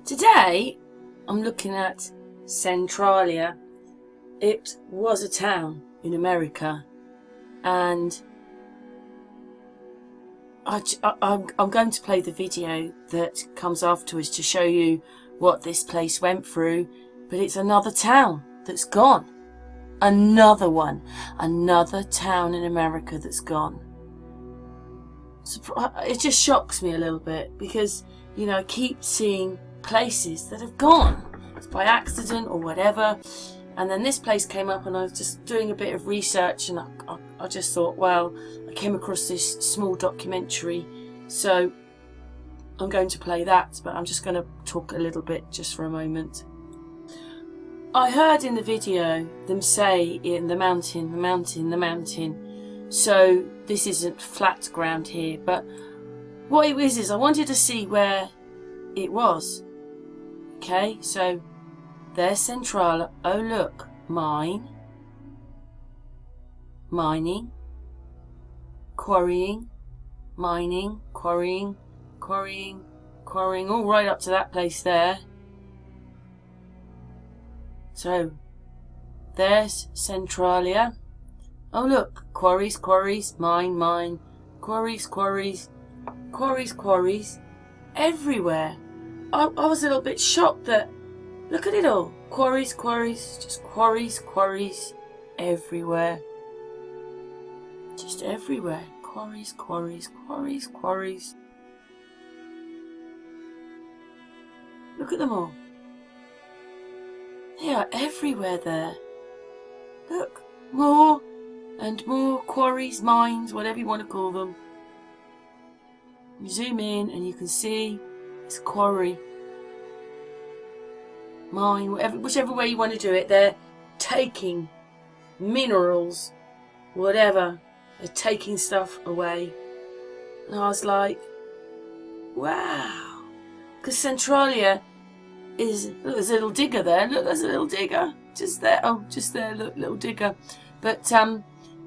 Today I'm looking at Centralia. It was a town in America, and I'm going to play the video that comes afterwards to show you what this place went through, but it's another town that's gone. Another one. Another town in America that's gone. It just shocks me a little bit because, you know, I keep seeing places that have gone. It's by accident or whatever. And then this place came up and I was just doing a bit of research and I just thought, well, I came across this small documentary. So I'm going to play that, but I'm just going to talk a little bit just for a moment. I heard in the video them say in the mountain, the mountain, the mountain. So this isn't flat ground here, but what it is I wanted to see where it was. Okay, so there's Centralia. Oh look, mining, quarrying, mining, quarrying, all right up to that place there. So there's Centralia. Oh look, quarries, mine, quarries, everywhere. I was a little bit shocked that, look at it all, quarries, just quarries, everywhere. Just everywhere, quarries. Look at them all. They are everywhere there. Look, more and more quarries, mines, whatever you want to call them. You zoom in and you can see it's quarry, mine, whichever way you want to do it. They're taking minerals, whatever. They're taking stuff away. And I was like, wow. Because Centralia is, look, there's a little digger there. Look, there's a little digger. Just there. Oh, just there. Look, little digger. But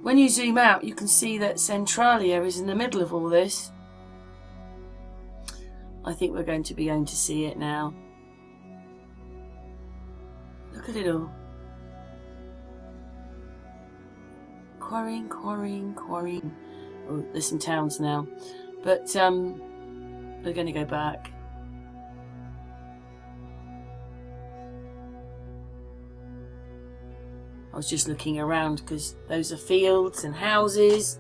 when you zoom out, you can see that Centralia is in the middle of all this. I think we're going to be able to see it now. Look at it all. Quarrying. Oh, there's some towns now. But we're going to go back. I was just looking around because those are fields and houses.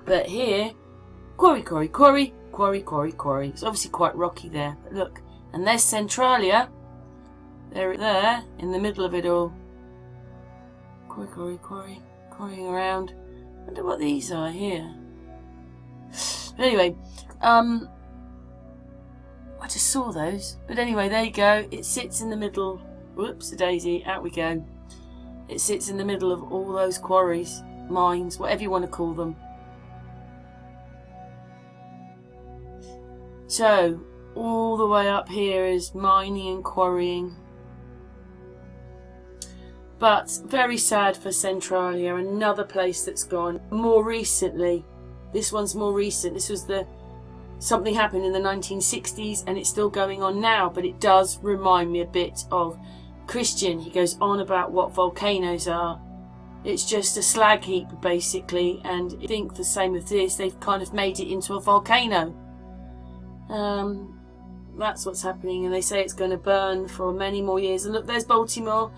But here, quarry. It's obviously quite rocky there. But look, and there's Centralia. There, in the middle of it all. Quarrying around. I wonder what these are here. But anyway, I just saw those. But anyway, there you go. It sits in the middle. Whoops, a daisy. Out we go. It sits in the middle of all those quarries, mines, whatever you want to call them. So, all the way up here is mining and quarrying. But very sad for Centralia, another place that's gone. More recently, this one's more recent. This was something happened in the 1960s and it's still going on now, but it does remind me a bit of Christian. He goes on about what volcanoes are. It's just a slag heap basically, and I think the same with this, they've kind of made it into a volcano. That's what's happening, and they say it's going to burn for many more years. And look, there's Baltimore.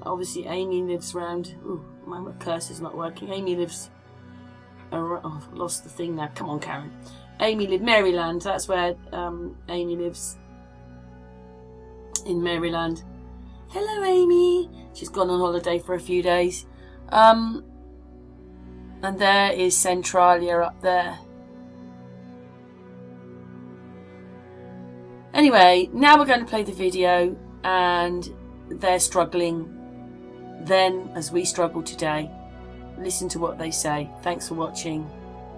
Obviously Amy lives round. Ooh, my cursor's not working. Amy lives around, oh, I've lost the thing now. Come on, Karen. Amy lives Maryland. That's where Amy lives, in Maryland. Hello, Amy. She's gone on holiday for a few days. And there is Centralia up there. Anyway, now we're going to play the video, and they're struggling then as we struggle today. Listen to what they say. Thanks for watching.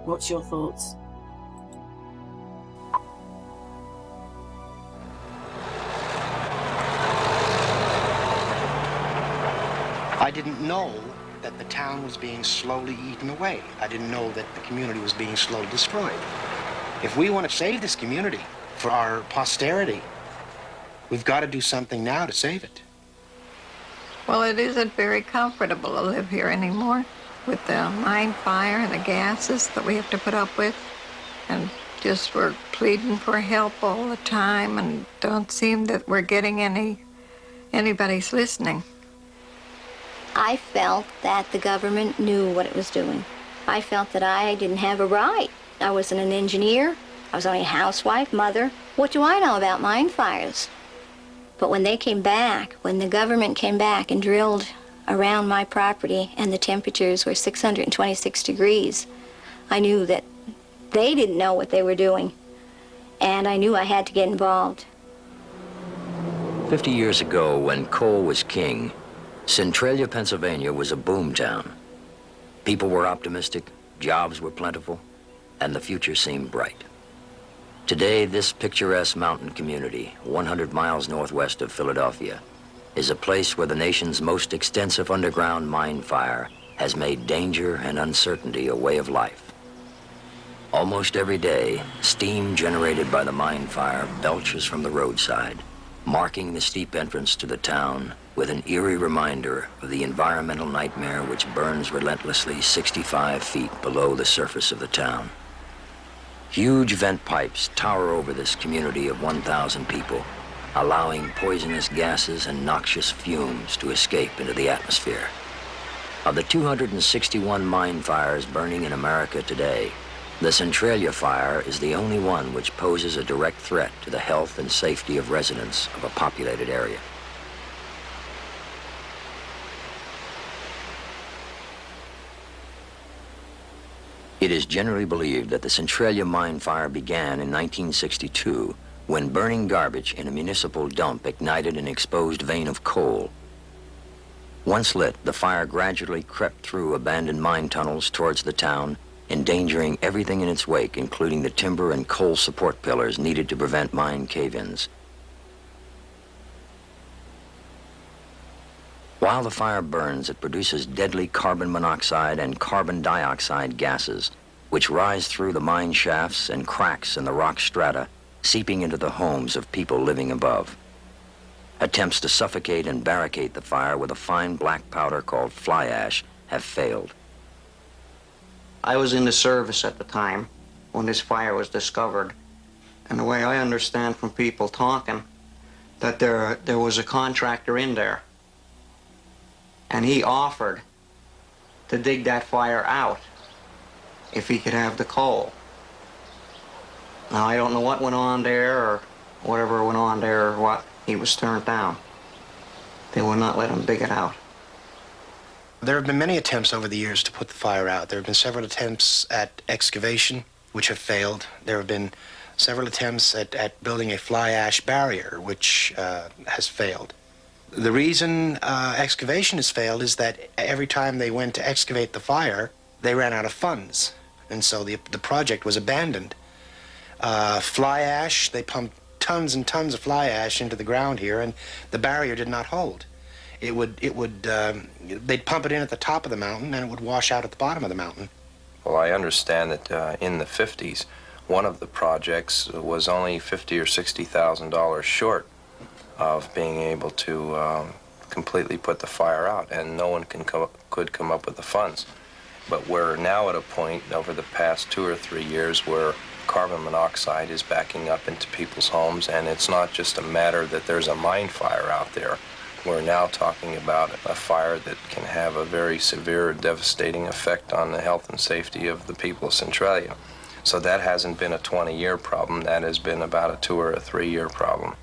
What's your thoughts? I didn't know that the town was being slowly eaten away. I didn't know that the community was being slowly destroyed. If we want to save this community for our posterity, We've got to do something now to save it. Well, it isn't very comfortable to live here anymore with the mine fire and the gases that we have to put up with. And just we're pleading for help all the time and don't seem that we're getting anybody's listening. I felt that the government knew what it was doing. I felt that I didn't have a right. I wasn't an engineer. I was only a housewife, mother. What do I know about mine fires? But when they came back, when the government came back and drilled around my property and the temperatures were 626 degrees, I knew that they didn't know what they were doing. And I knew I had to get involved. 50 years ago, when coal was king, Centralia, Pennsylvania was a boom town. People were optimistic, jobs were plentiful, and the future seemed bright. Today, this picturesque mountain community, 100 miles northwest of Philadelphia, is a place where the nation's most extensive underground mine fire has made danger and uncertainty a way of life. Almost every day, steam generated by the mine fire belches from the roadside, marking the steep entrance to the town with an eerie reminder of the environmental nightmare which burns relentlessly 65 feet below the surface of the town. Huge vent pipes tower over this community of 1,000 people, allowing poisonous gases and noxious fumes to escape into the atmosphere. Of the 261 mine fires burning in America today, the Centralia fire is the only one which poses a direct threat to the health and safety of residents of a populated area. It is generally believed that the Centralia mine fire began in 1962 when burning garbage in a municipal dump ignited an exposed vein of coal. Once lit, the fire gradually crept through abandoned mine tunnels towards the town, endangering everything in its wake, including the timber and coal support pillars needed to prevent mine cave-ins. While the fire burns, it produces deadly carbon monoxide and carbon dioxide gases, which rise through the mine shafts and cracks in the rock strata, seeping into the homes of people living above. Attempts to suffocate and barricade the fire with a fine black powder called fly ash have failed. I was in the service at the time when this fire was discovered, and the way I understand from people talking, that there was a contractor in there, and he offered to dig that fire out if he could have the coal. Now, I don't know what went on there or whatever went on there or what. He was turned down. They would not let him dig it out. There have been many attempts over the years to put the fire out. There have been several attempts at excavation, which have failed. There have been several attempts at building a fly ash barrier, which has failed. The reason excavation has failed is that every time they went to excavate the fire, they ran out of funds, and so the project was abandoned. Fly ash, they pumped tons and tons of fly ash into the ground here, and the barrier did not hold. They'd pump it in at the top of the mountain, and it would wash out at the bottom of the mountain. Well, I understand that in the 50s, one of the projects was only $50,000 or $60,000 short of being able to completely put the fire out, and no one could come up with the funds. But we're now at a point over the past 2 or 3 years where carbon monoxide is backing up into people's homes, and it's not just a matter that there's a mine fire out there. We're now talking about a fire that can have a very severe, devastating effect on the health and safety of the people of Centralia. So that hasn't been a 20-year problem. That has been about a 2 or a 3-year problem.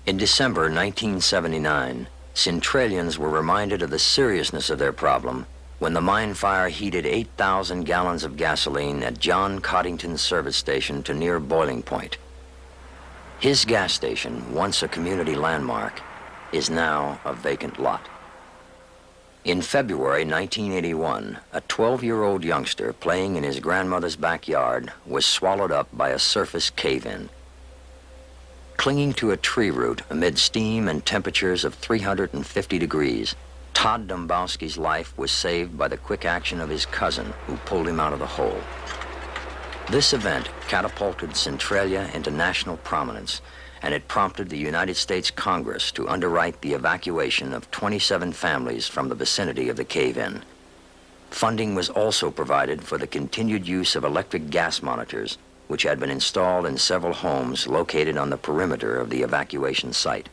In December 1979, Centralians were reminded of the seriousness of their problem when the mine fire heated 8,000 gallons of gasoline at John Coddington's service station to near boiling point. His gas station, once a community landmark, is now a vacant lot. In February 1981, a 12-year-old youngster playing in his grandmother's backyard was swallowed up by a surface cave-in. Clinging to a tree root amid steam and temperatures of 350 degrees, Todd Dombowski's life was saved by the quick action of his cousin, who pulled him out of the hole. This event catapulted Centralia into national prominence and it prompted the United States Congress to underwrite the evacuation of 27 families from the vicinity of the cave-in. Funding was also provided for the continued use of electric gas monitors, which had been installed in several homes located on the perimeter of the evacuation site.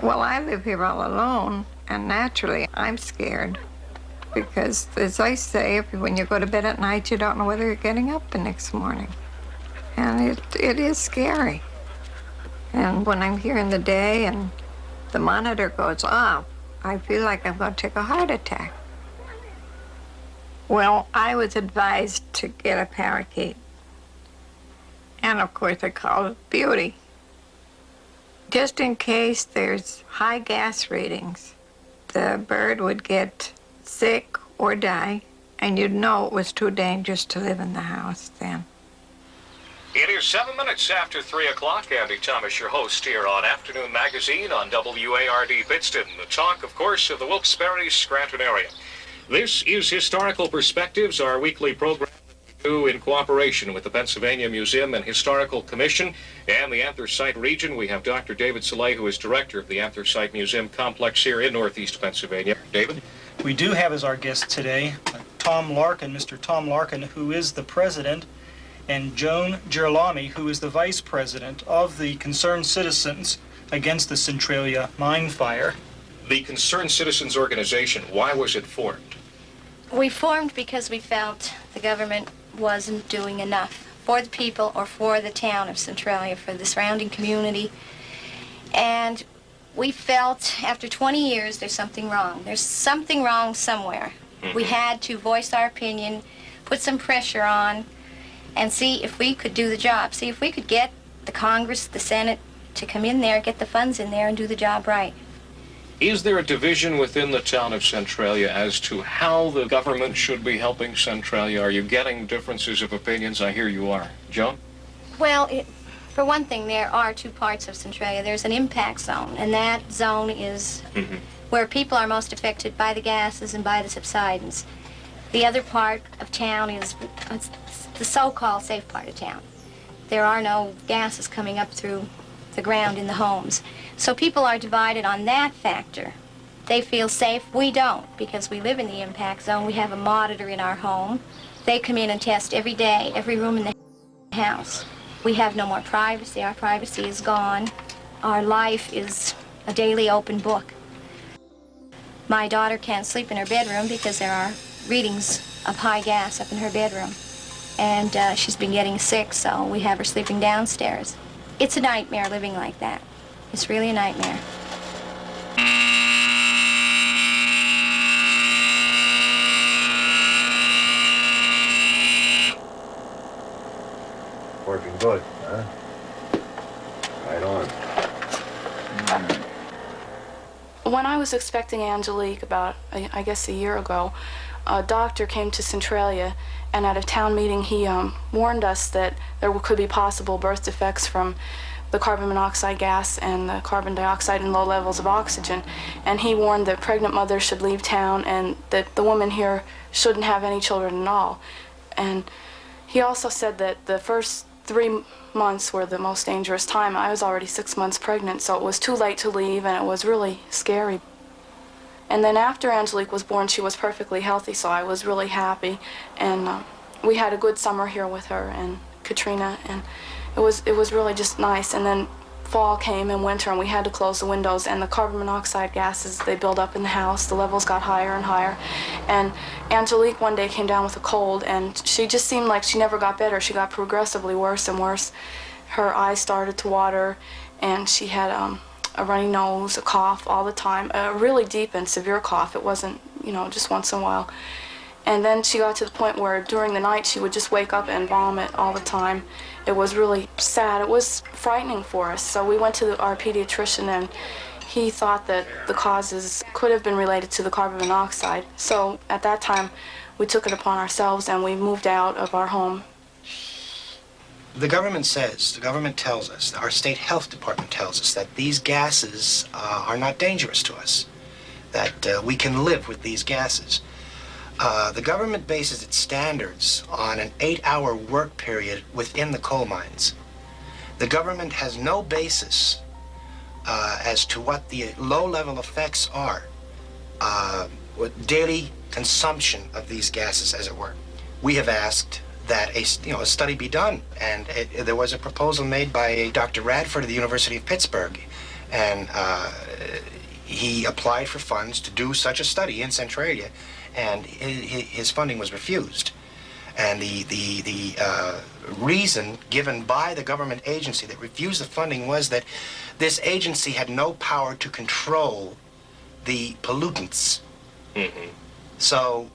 Well, I live here all alone, and naturally I'm scared. Because, as I say, when you go to bed at night, you don't know whether you're getting up the next morning. And it is scary. And when I'm here in the day and the monitor goes off, I feel like I'm going to take a heart attack. Well, I was advised to get a parakeet. And, of course, I call it Beauty. Just in case there's high gas readings, the bird would get sick or die, and you'd know it was too dangerous to live in the house then. It is 7 minutes after 3 o'clock. Andy Thomas, your host here on Afternoon Magazine on WARD Pittston. The talk, of course, of the Wilkes-Barre Scranton area. This is Historical Perspectives, our weekly program we do in cooperation with the Pennsylvania Museum and Historical Commission and the Anthracite region. We have Dr. David Soleil, who is director of the Anthracite Museum Complex here in Northeast Pennsylvania. David? We do have as our guest today Tom Larkin, Mr. Tom Larkin, who is the president, and Joan Girolami, who is the vice president of the Concerned Citizens Against the Centralia Mine Fire. The Concerned Citizens Organization, why was it formed? We formed because we felt the government wasn't doing enough for the people or for the town of Centralia, for the surrounding community. And we felt after 20 years there's something wrong. There's something wrong somewhere. We had to voice our opinion, put some pressure on, and see if we could do the job. See if we could get the Congress, the Senate to come in there, get the funds in there, and do the job right. Is there a division within the town of Centralia as to how the government should be helping Centralia? Are you getting differences of opinions? I hear you are. Joan? Well, for one thing, there are two parts of Centralia. There's an impact zone, and that zone is where people are most affected by the gases and by the subsidence. The other part of town is the so-called safe part of town. There are no gases coming up through the ground in the homes. So people are divided on that factor. They feel safe. We don't, because we live in the impact zone. We have a monitor in our home. They come in and test every day, every room in the house. We have no more privacy. Our privacy is gone. Our life is a daily open book. My daughter can't sleep in her bedroom because there are readings of high gas up in her bedroom. And she's been getting sick, so we have her sleeping downstairs. It's a nightmare living like that. It's really a nightmare. Working good, huh? Right on. When I was expecting Angelique about, I guess, a year ago, a doctor came to Centralia, and at a town meeting he warned us that there could be possible birth defects from the carbon monoxide gas and the carbon dioxide and low levels of oxygen. And he warned that pregnant mothers should leave town and that the woman here shouldn't have any children at all. And he also said that the first 3 months were the most dangerous time. I was already 6 months pregnant, so it was too late to leave, and it was really scary. And then after Angelique was born, she was perfectly healthy, so I was really happy. And we had a good summer here with her and Katrina, and it was really just nice. And then fall came and winter, and we had to close the windows, and the carbon monoxide gases, they built up in the house. The levels got higher and higher. And Angelique one day came down with a cold, and she just seemed like she never got better. She got progressively worse and worse. Her eyes started to water, and she had a runny nose, a cough all the time, a really deep and severe cough. It wasn't, just once in a while. And then she got to the point where during the night she would just wake up and vomit all the time. It was really sad. It was frightening for us. So we went to our pediatrician, and he thought that the causes could have been related to the carbon monoxide. So at that time, we took it upon ourselves and we moved out of our home. The government tells us, our state health department tells us that these gases are not dangerous to us, that we can live with these gases. The government bases its standards on an 8-hour work period within the coal mines. The government has no basis as to what the low-level effects are, with daily consumption of these gases, as it were. We have asked that a study be done, and there was a proposal made by Dr. Radford of the University of Pittsburgh, and he applied for funds to do such a study in Centralia, and his funding was refused. And the reason given by the government agency that refused the funding was that this agency had no power to control the pollutants. Mm-hmm. So,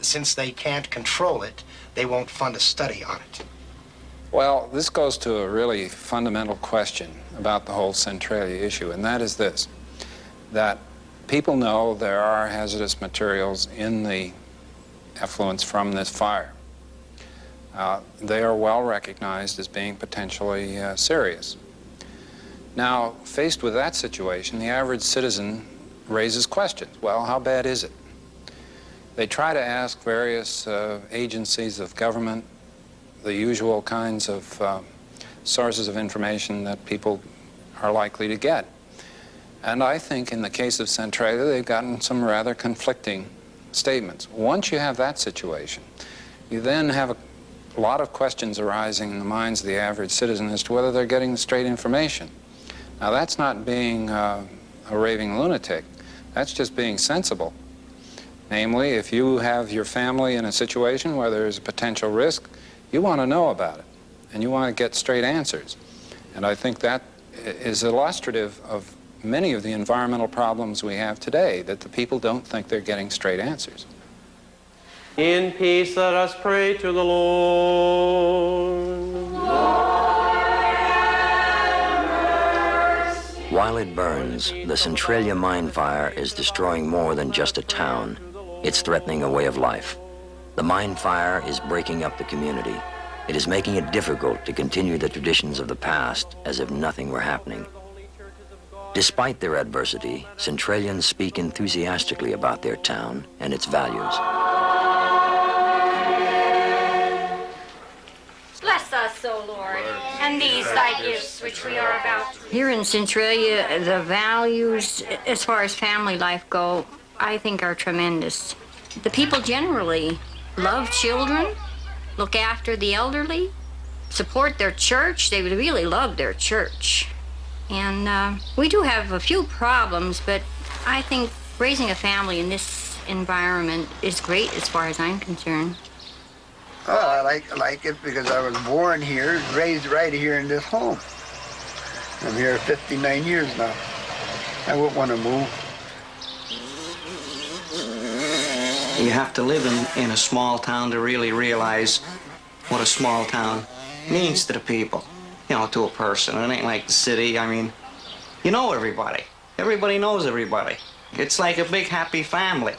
since they can't control it, they won't fund a study on it. Well, this goes to a really fundamental question about the whole Centralia issue, and that is this, that people know there are hazardous materials in the effluents from this fire. They are well recognized as being potentially serious. Now, faced with that situation, the average citizen raises questions. Well, how bad is it? They try to ask various agencies of government, the usual kinds of sources of information that people are likely to get. And I think in the case of Centralia, they've gotten some rather conflicting statements. Once you have that situation, you then have a lot of questions arising in the minds of the average citizen as to whether they're getting the straight information. Now, that's not being a raving lunatic. That's just being sensible. Namely, if you have your family in a situation where there's a potential risk, you want to know about it, and you want to get straight answers. And I think that is illustrative of many of the environmental problems we have today, that the people don't think they're getting straight answers. In peace, let us pray to the Lord. While it burns, the Centralia mine fire is destroying more than just a town. It's threatening a way of life. The mine fire is breaking up the community. It is making it difficult to continue the traditions of the past as if nothing were happening. Despite their adversity, Centralians speak enthusiastically about their town and its values. Bless us, O Lord, and these thy gifts which we are about to... Here in Centralia, the values, as far as family life go, I think are tremendous. The people generally love children, look after the elderly, support their church. They really love their church. And we do have a few problems, but I think raising a family in this environment is great as far as I'm concerned. Well, I like it because I was born here, raised right here in this home. I'm here 59 years now. I wouldn't want to move. You have to live in a small town to really realize what a small town means to the people, you know, to a person. It ain't like the city. I mean, you know everybody. Everybody knows everybody. It's like a big happy family.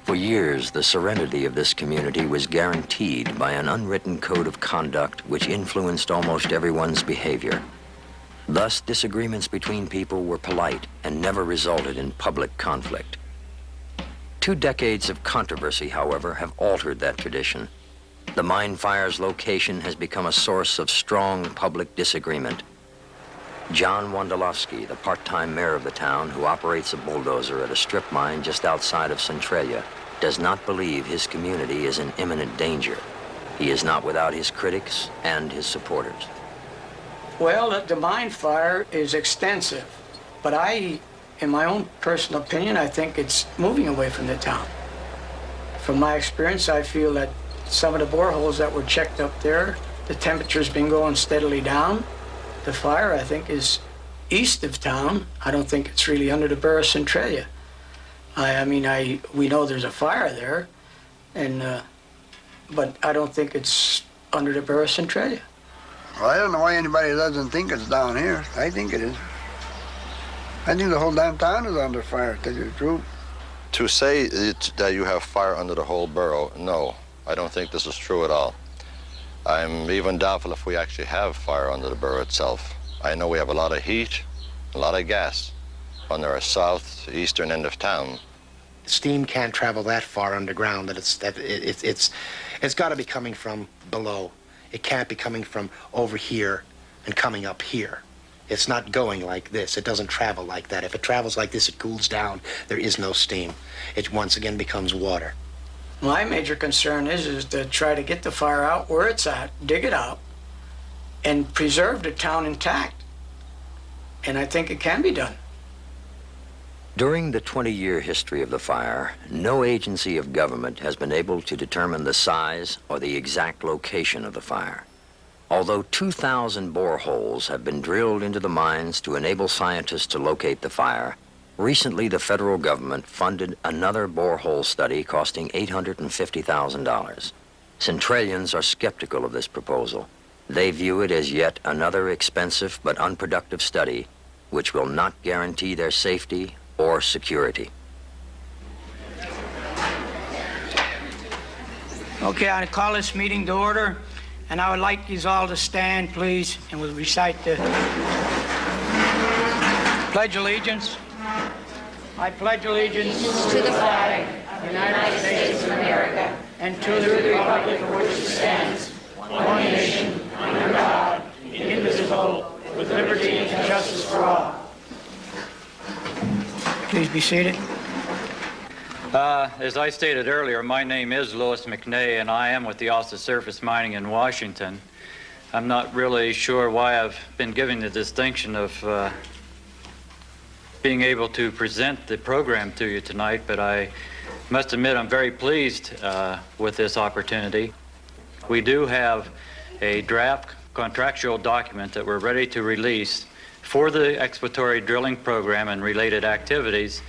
For years, the serenity of this community was guaranteed by an unwritten code of conduct which influenced almost everyone's behavior. Thus, disagreements between people were polite and never resulted in public conflict. 2 decades of controversy, however, have altered that tradition. The mine fire's location has become a source of strong public disagreement. John Wondolowski, the part-time mayor of the town who operates a bulldozer at a strip mine just outside of Centralia, does not believe his community is in imminent danger. He is not without his critics and his supporters. Well, the mine fire is extensive, but in my own personal opinion, I think it's moving away from the town. From my experience, I feel that some of the boreholes that were checked up there, the temperature's been going steadily down. The fire, I think, is east of town. I don't think it's really under the borough of Centralia. We know there's a fire there, but I don't think it's under the borough of Centralia. Well, I don't know why anybody doesn't think it's down here. I think it is. I think the whole damn town is under fire, to tell you the truth. To say that you have fire under the whole borough, no. I don't think this is true at all. I'm even doubtful if we actually have fire under the borough itself. I know we have a lot of heat, a lot of gas, on the southeastern end of town. Steam can't travel that far underground. It's got to be coming from below. It can't be coming from over here and coming up here. It's not going like this. It doesn't travel like that. If it travels like this, it cools down. There is no steam. It once again becomes water. My major concern is to try to get the fire out where it's at, dig it out, and preserve the town intact. And I think it can be done. During the 20-year history of the fire, no agency of government has been able to determine the size or the exact location of the fire. Although 2,000 boreholes have been drilled into the mines to enable scientists to locate the fire, recently the federal government funded another borehole study costing $850,000. Centralians are skeptical of this proposal. They view it as yet another expensive but unproductive study which will not guarantee their safety or security. Okay, I call this meeting to order, and I would like you all to stand, please, and we'll recite the Pledge Allegiance. I pledge allegiance to the flag of the United States of America and to the republic for which it stands, one nation, under God, indivisible, with liberty and justice for all. Please be seated. As I stated earlier, my name is Louis McNay, and I am with the Office of Surface Mining in Washington. I'm not really sure why I've been given the distinction of being able to present the program to you tonight, but I must admit I'm very pleased with this opportunity. We do have a draft contractual document that we're ready to release for the exploratory drilling program and related activities,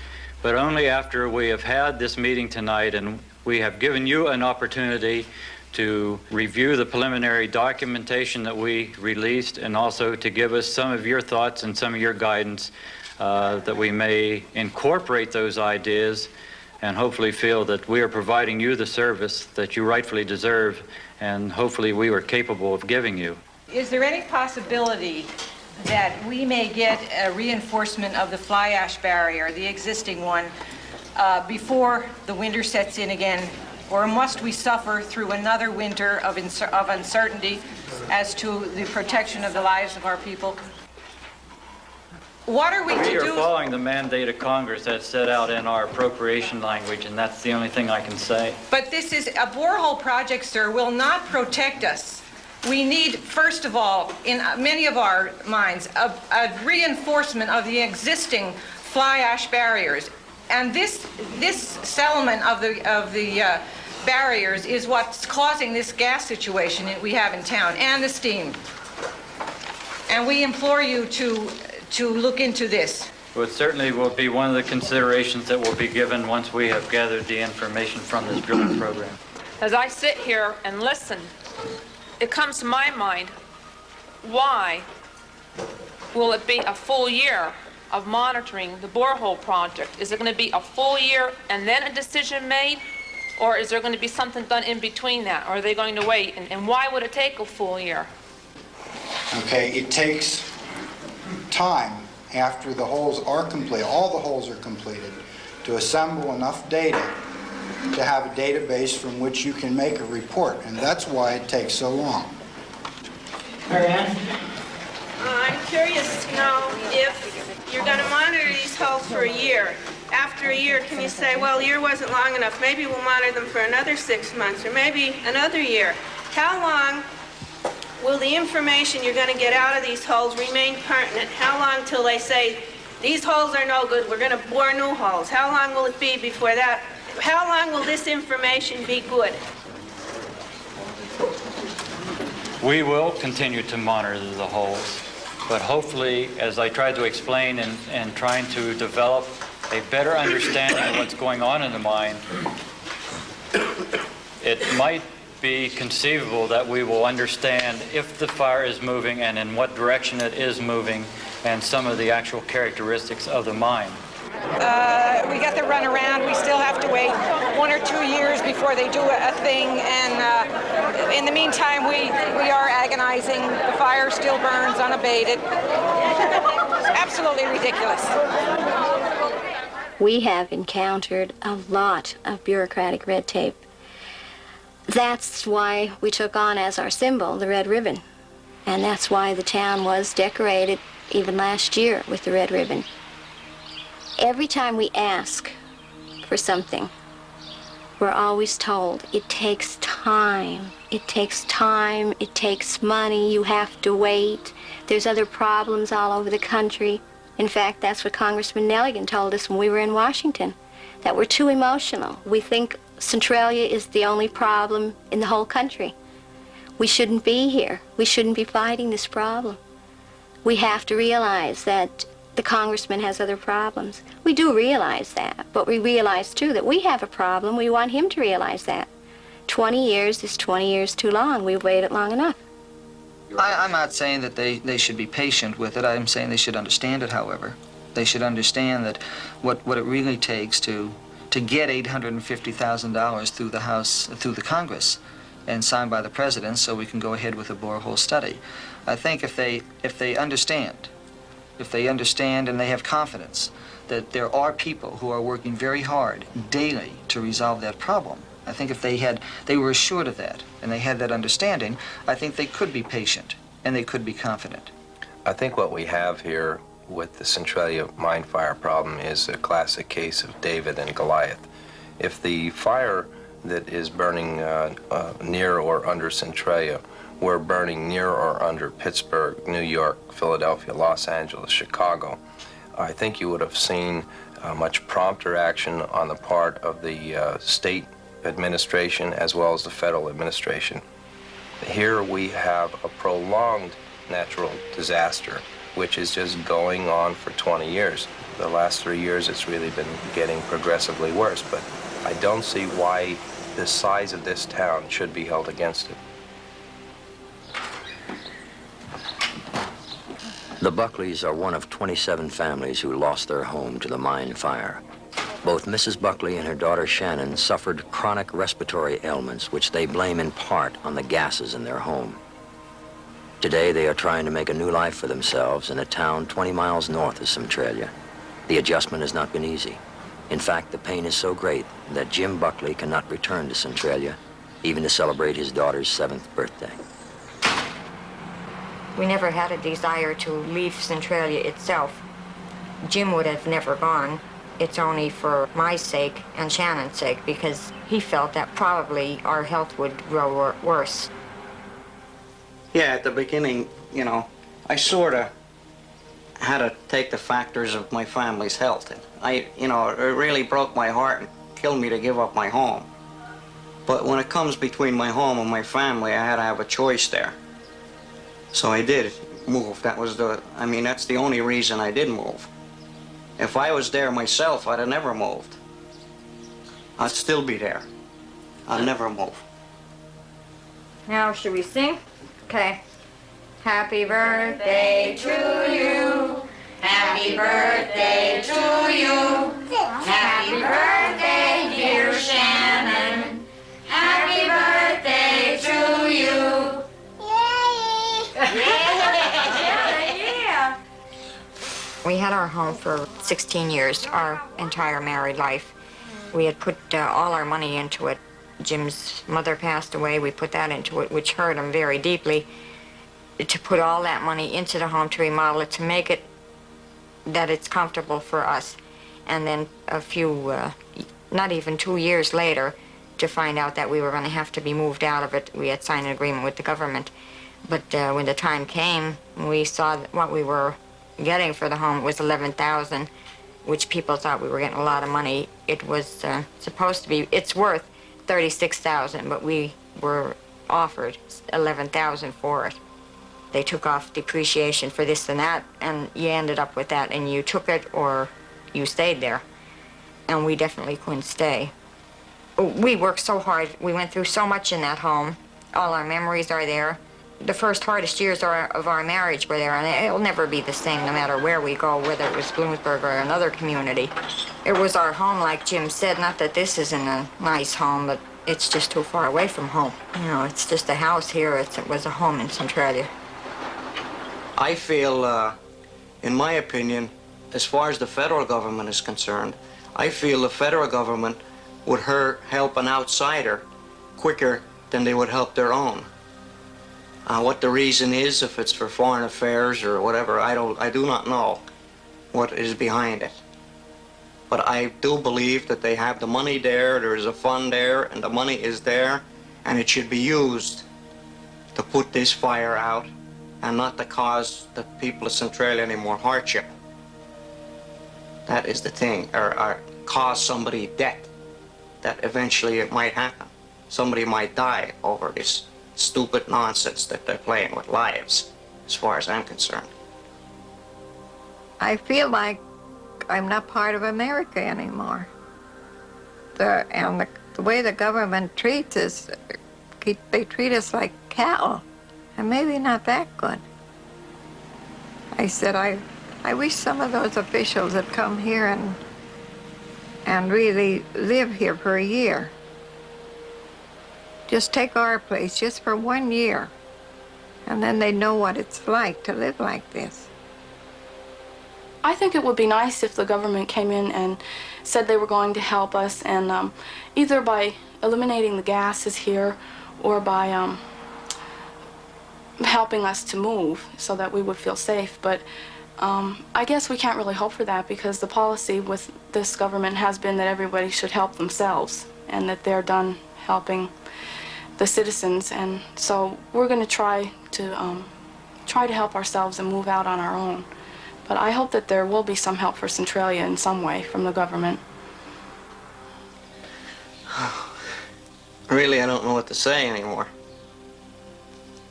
but only after we have had this meeting tonight and we have given you an opportunity to review the preliminary documentation that we released and also to give us some of your thoughts and some of your guidance that we may incorporate those ideas and hopefully feel that we are providing you the service that you rightfully deserve and hopefully we were capable of giving you. Is there any possibility that we may get a reinforcement of the fly ash barrier, the existing one, before the winter sets in again? Or must we suffer through another winter of uncertainty as to the protection of the lives of our people? What are we to do? We are following the mandate of Congress that's set out in our appropriation language, and that's the only thing I can say. But this is a borehole project, sir, will not protect us. We need, first of all, in many of our minds, a reinforcement of the existing fly ash barriers. And this settlement of the barriers is what's causing this gas situation that we have in town and the steam. And we implore you to look into this. Well, it certainly will be one of the considerations that will be given once we have gathered the information from this drilling program. As I sit here and listen, it comes to my mind, why will it be a full year of monitoring the borehole project? Is it going to be a full year and then a decision made? Or is there going to be something done in between that? Or are they going to wait? And why would it take a full year? Okay, it takes time after the holes are complete, all the holes are completed, to assemble enough data to have a database from which you can make a report, and that's why it takes so long. Marianne? I'm curious to know if you're going to monitor these holes for a year. After a year, can you say, well, a year wasn't long enough, maybe we'll monitor them for another 6 months, or maybe another year? How long will the information you're going to get out of these holes remain pertinent? How long till they say, these holes are no good, we're going to bore new holes? How long will it be before that? How long will this information be good? We will continue to monitor the holes, but hopefully, as I tried to explain and trying to develop a better understanding of what's going on in the mine, it might be conceivable that we will understand if the fire is moving and in what direction it is moving and some of the actual characteristics of the mine. We get the runaround. We still have to wait 1 or 2 years before they do a thing. And in the meantime, we are agonizing. The fire still burns unabated. Absolutely ridiculous. We have encountered a lot of bureaucratic red tape. That's why we took on as our symbol the red ribbon. And that's why the town was decorated even last year with the red ribbon. Every time we ask for something, we're always told it takes time. It takes time, it takes money, you have to wait. There's other problems all over the country. In fact, that's what Congressman Nelligan told us when we were in Washington, that we're too emotional. We think Centralia is the only problem in the whole country. We shouldn't be here. We shouldn't be fighting this problem. We have to realize that the congressman has other problems. We do realize that, but we realize too that we have a problem. We want him to realize that. 20 years is 20 years too long. We've waited long enough. I'm not saying that they should be patient with it. I'm saying they should understand it, however. They should understand that what it really takes to get $850,000 through the House, through the Congress, and signed by the President so we can go ahead with a borehole study. I think if they understand and they have confidence that there are people who are working very hard daily to resolve that problem, I think if they were assured of that and they had that understanding, I think they could be patient and they could be confident. I think what we have here with the Centralia mine fire problem is a classic case of David and Goliath. If the fire that is burning near or under Centralia were burning near or under Pittsburgh, New York, Philadelphia, Los Angeles, Chicago, I think you would have seen much prompter action on the part of the state administration as well as the federal administration. Here we have a prolonged natural disaster which is just going on for 20 years. The last 3 years it's really been getting progressively worse, but I don't see why the size of this town should be held against it. The Buckleys are one of 27 families who lost their home to the mine fire. Both Mrs. Buckley and her daughter Shannon suffered chronic respiratory ailments, which they blame in part on the gases in their home. Today, they are trying to make a new life for themselves in a town 20 miles north of Centralia. The adjustment has not been easy. In fact, the pain is so great that Jim Buckley cannot return to Centralia, even to celebrate his daughter's 7th birthday. We never had a desire to leave Centralia itself. Jim would have never gone. It's only for my sake and Shannon's sake, because he felt that probably our health would grow worse. Yeah, at the beginning, you know, I sort of had to take the factors of my family's health. It really broke my heart and killed me to give up my home. But when it comes between my home and my family, I had to have a choice there. So I did move. That's the only reason I did move. If I was there myself, I'd have never moved. I'd still be there. I'd never move. Now, should we sing? Okay. Happy birthday to you. Happy birthday to you. Happy birthday, dear Shannon. Happy birthday to you. Yeah. We had our home for 16 years, our entire married life. We had put all our money into it. Jim's mother passed away. We put that into it, which hurt him very deeply. To put all that money into the home, to remodel it, to make it that it's comfortable for us. And then a few, not even 2 years later, to find out that we were going to have to be moved out of it. We had signed an agreement with the government. But when the time came, we saw that what we were getting for the home was $11,000, which people thought we were getting a lot of money. It was supposed to be, it's worth $36,000, but we were offered $11,000 for it. They took off depreciation for this and that, and you ended up with that, and you took it or you stayed there. And we definitely couldn't stay. We worked so hard. We went through so much in that home. All our memories are there. The first hardest years of our marriage were there, and it'll never be the same no matter where we go, whether it was Bloomsburg or another community. It was our home, like Jim said, not that this isn't a nice home, but it's just too far away from home. You know, it's just a house here. It was a home in Centralia. I feel, in my opinion, as far as the federal government is concerned, I feel the federal government would help an outsider quicker than they would help their own. What the reason is, if it's for foreign affairs or whatever, I do not know what is behind it. But I do believe that they have the money there is a fund there, and the money is there, and it should be used to put this fire out and not to cause the people of Centralia any more hardship. That is the thing, or cause somebody death, that eventually it might happen. Somebody might die over this stupid nonsense that they're playing with lives, as far as I'm concerned. I feel like I'm not part of America anymore. The way the government treats us, they treat us like cattle, and maybe not that good. I said, I wish some of those officials had come here and really live here for a year. Just take our place just for 1 year, and then they know what it's like to live like this. I think it would be nice if the government came in and said they were going to help us, and either by eliminating the gases here or by helping us to move so that we would feel safe. But I guess we can't really hope for that, because the policy with this government has been that everybody should help themselves and that they're done helping the citizens. And so we're going to try to help ourselves and move out on our own. But I hope that there will be some help for Centralia in some way from the government. Really, I don't know what to say anymore.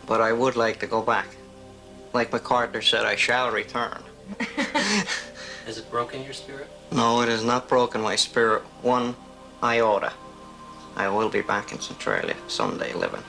But I would like to go back. Like MacArthur said, I shall return. Has it broken your spirit? No, it has not broken my spirit one iota. I will be back in Centralia someday living.